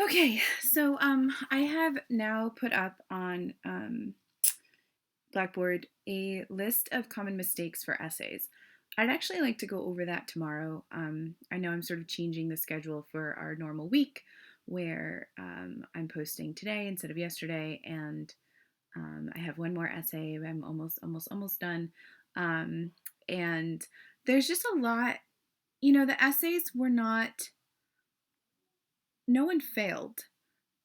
Okay, so I have now put up on Blackboard a list of common mistakes for essays. I'd actually like to go over that tomorrow. I know I'm sort of changing the schedule for our normal week where I'm posting today instead of yesterday, and I have one more essay. I'm almost done. Um, and there's just a lot, the essays were not, no one failed,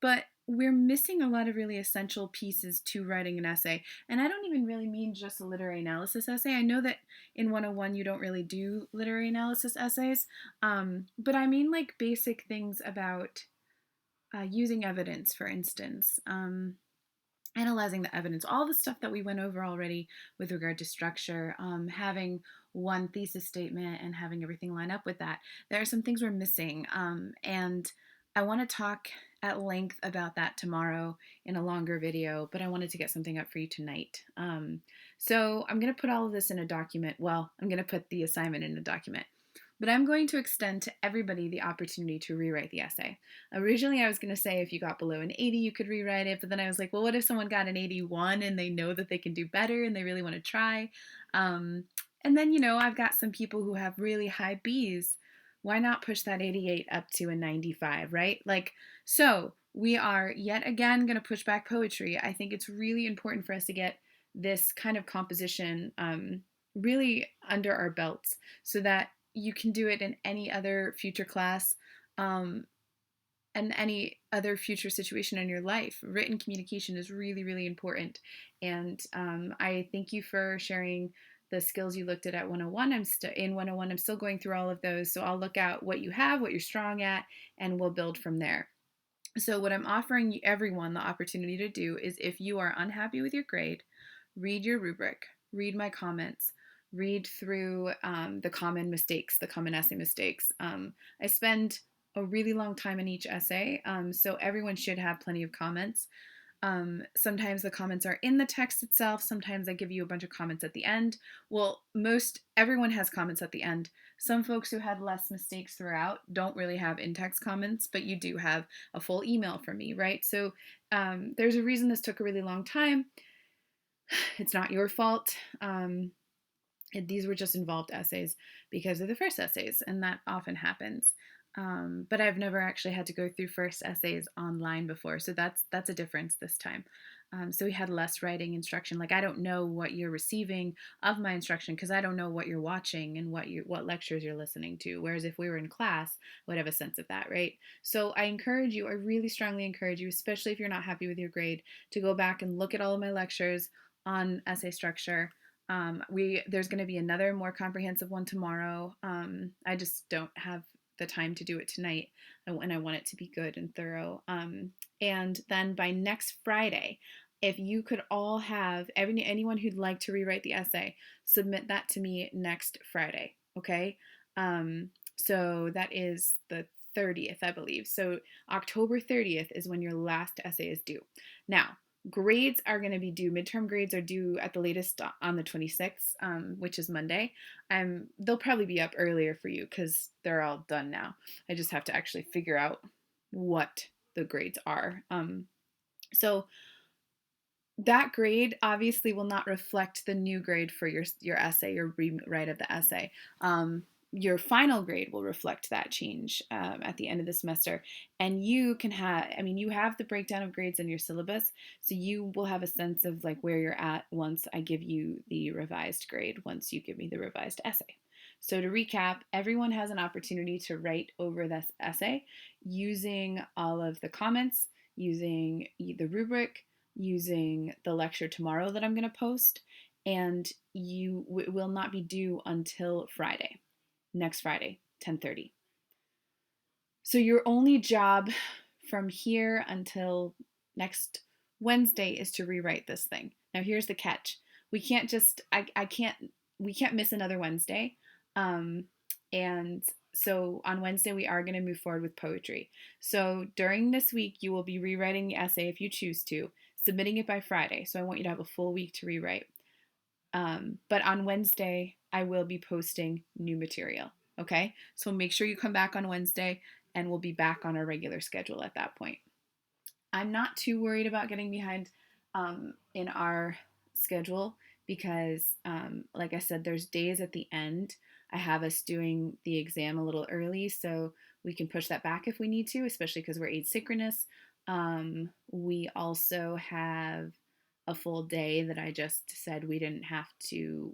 but we're missing a lot of really essential pieces to writing an essay. And I don't even really mean just a literary analysis essay. I know that in 101 you don't really do literary analysis essays, but I mean like basic things about using evidence, for instance, analyzing the evidence, all the stuff that we went over already with regard to structure, having one thesis statement and having everything line up with that. There are some things we're missing, and I want to talk at length about that tomorrow in a longer video, but I wanted to get something up for you tonight. So I'm going to put all of this in a document. Well, I'm going to put the assignment in a document. But I'm going to extend to everybody the opportunity to rewrite the essay. Originally, I was going to say if you got below an 80, you could rewrite it. But then I was like, well, what if someone got an 81 and they know that they can do better and they really want to try? And then, I've got some people who have really high Bs. Why not push that 88 up to a 95, right? So we are yet again going to push back poetry. I think it's really important for us to get this kind of composition really under our belts so that you can do it in any other future class, um, and any other future situation in your life. Written communication is really, really important. And I thank you for sharing the skills you looked at 101. In 101, I'm still going through all of those. So I'll look at what you have, what you're strong at, and we'll build from there. So, what I'm offering everyone the opportunity to do is if you are unhappy with your grade, read your rubric, read my comments, read through the common mistakes, the common essay mistakes. I spend a really long time in each essay, so everyone should have plenty of comments. Sometimes the comments are in the text itself. Sometimes I give you a bunch of comments at the end. Well, everyone has comments at the end. Some folks who had less mistakes throughout don't really have in-text comments, but you do have a full email from me, right? So there's a reason this took a really long time. It's not your fault. These were just involved essays because of the first essays, and that often happens. But I've never actually had to go through first essays online before, so that's a difference this time. So we had less writing instruction. Like I don't know what you're receiving of my instruction because I don't know what you're watching and what lectures you're listening to. Whereas if we were in class, I would have a sense of that, right? So I encourage you. I really strongly encourage you, especially if you're not happy with your grade, to go back and look at all of my lectures on essay structure. There's going to be another more comprehensive one tomorrow. I just don't have the time to do it tonight, and I want it to be good and thorough. And then by next Friday, if you could all have anyone who'd like to rewrite the essay, submit that to me next Friday. Okay. So that is the 30th, I believe. So October 30th is when your last essay is due. Now, grades are going to be due. Midterm grades are due at the latest on the 26th, which is Monday. They'll probably be up earlier for you because they're all done now. I just have to actually figure out what the grades are. So that grade obviously will not reflect the new grade for your essay, your rewrite of the essay. Your final grade will reflect that change at the end of the semester, and you can you have the breakdown of grades in your syllabus, so you will have a sense of like where you're at once I give you the revised grade, once you give me the revised essay. So to recap, everyone has an opportunity to write over this essay using all of the comments, using the rubric, using the lecture tomorrow that I'm going to post, and you will not be due until Friday, next Friday, 10:30. So your only job from here until next Wednesday is to rewrite this thing. Now here's the catch. We can't just I can't we can't miss another Wednesday. And so on Wednesday we are going to move forward with poetry. So during this week you will be rewriting the essay if you choose to, submitting it by Friday. So I want you to have a full week to rewrite. But on Wednesday, I will be posting new material. Okay, so make sure you come back on Wednesday and we'll be back on our regular schedule at that point. I'm not too worried about getting behind in our schedule because, like I said, there's days at the end. I have us doing the exam a little early, so we can push that back if we need to, especially because we're asynchronous. We also have a full day that I just said we didn't have to.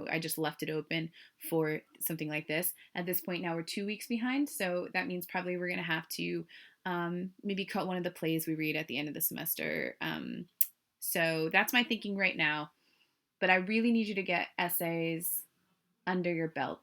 I just left it open for something like this. At this point now, we're 2 weeks behind, so that means probably we're going to have to maybe cut one of the plays we read at the end of the semester. So that's my thinking right now. But I really need you to get essays under your belt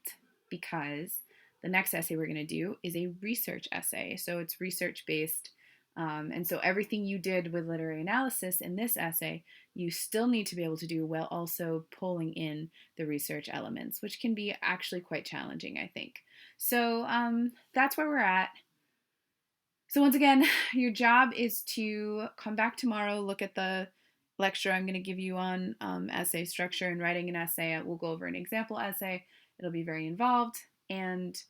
because the next essay we're going to do is a research essay. So it's research based. And so everything you did with literary analysis in this essay, you still need to be able to do while also pulling in the research elements, which can be actually quite challenging, I think. So that's where we're at. So once again, your job is to come back tomorrow, look at the lecture I'm going to give you on essay structure and writing an essay. We'll go over an example essay. It'll be very involved. And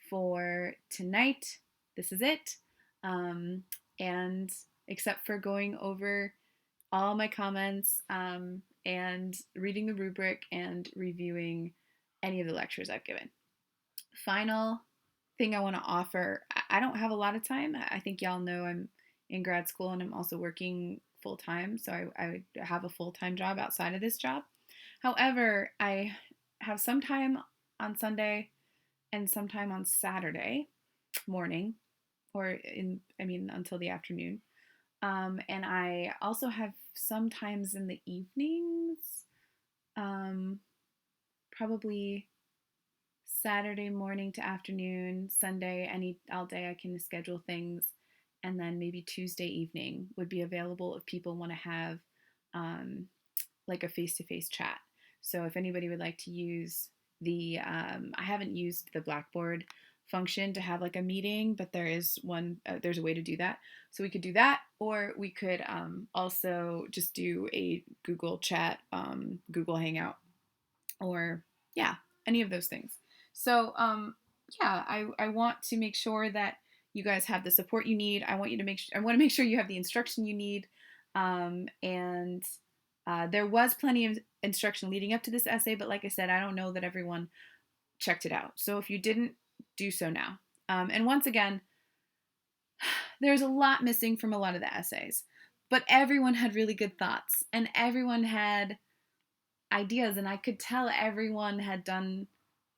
for tonight, this is it. And except for going over all my comments and reading the rubric and reviewing any of the lectures I've given. Final thing I want to offer, I don't have a lot of time. I think y'all know I'm in grad school and I'm also working full time. So I have a full time job outside of this job. However, I have some time on Sunday and some time on Saturday morning, until the afternoon. And I also have sometimes in the evenings, probably Saturday morning to afternoon, Sunday, all day I can schedule things. And then maybe Tuesday evening would be available if people want to have like a face to face chat. So if anybody would like to use I haven't used the Blackboard function to have like a meeting, but there's a way to do that. So we could do that, or we could also just do a Google chat, Google Hangout, or yeah, any of those things. So yeah, I want to make sure that you guys have the support you need. I want to make sure you have the instruction you need. And there was plenty of instruction leading up to this essay, but like I said, I don't know that everyone checked it out. So if you didn't, do so now. And once again, there's a lot missing from a lot of the essays, but everyone had really good thoughts and everyone had ideas, and I could tell everyone had done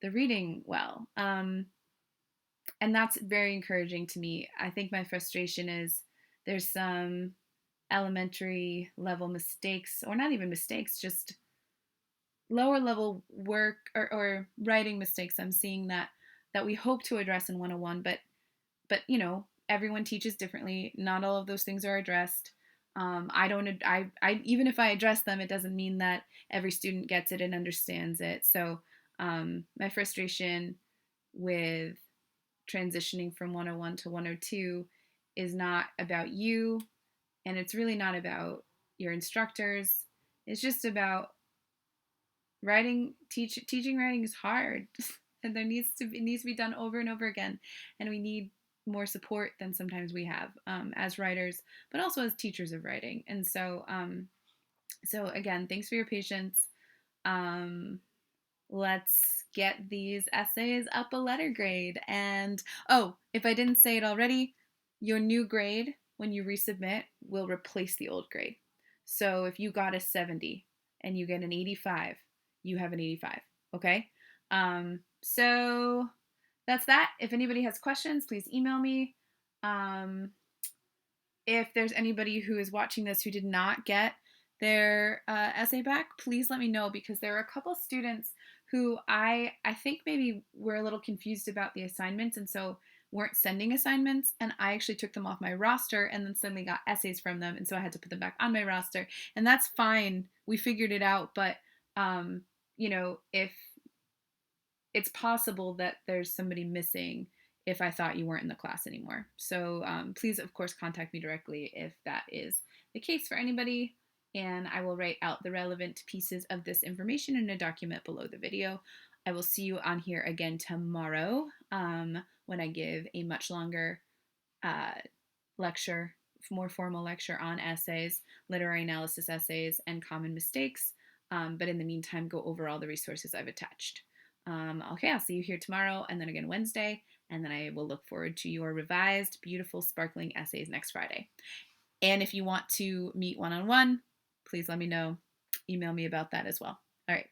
the reading well. And that's very encouraging to me. I think my frustration is there's some elementary level mistakes, or not even mistakes, just lower level work or writing mistakes I'm seeing that we hope to address in 101, but everyone teaches differently. Not all of those things are addressed. I don't. I even if I address them, it doesn't mean that every student gets it and understands it. So my frustration with transitioning from 101 to 102 is not about you, and it's really not about your instructors. It's just about writing. Teaching writing is hard, and it needs to be done over and over again, and we need more support than sometimes we have as writers, but also as teachers of writing. And so again, thanks for your patience. Let's get these essays up a letter grade. And oh, if I didn't say it already, your new grade when you resubmit will replace the old grade. So if you got a 70 and you get an 85, you have an 85. Okay. So that's that. If anybody has questions, please email me. If there's anybody who is watching this who did not get their essay back, please let me know, because there are a couple students who I think maybe were a little confused about the assignments and so weren't sending assignments, and I actually took them off my roster and then suddenly got essays from them, and so I had to put them back on my roster, and that's fine. We figured it out, but if it's possible that there's somebody missing if I thought you weren't in the class anymore. So please, of course, contact me directly if that is the case for anybody, and I will write out the relevant pieces of this information in a document below the video. I will see you on here again tomorrow when I give a much longer uh, lecture, more formal lecture on essays, literary analysis essays, and common mistakes. But in the meantime, go over all the resources I've attached. Okay, I'll see you here tomorrow and then again Wednesday, and then I will look forward to your revised, beautiful, sparkling essays next Friday. And if you want to meet one on one, please let me know. Email me about that as well. All right.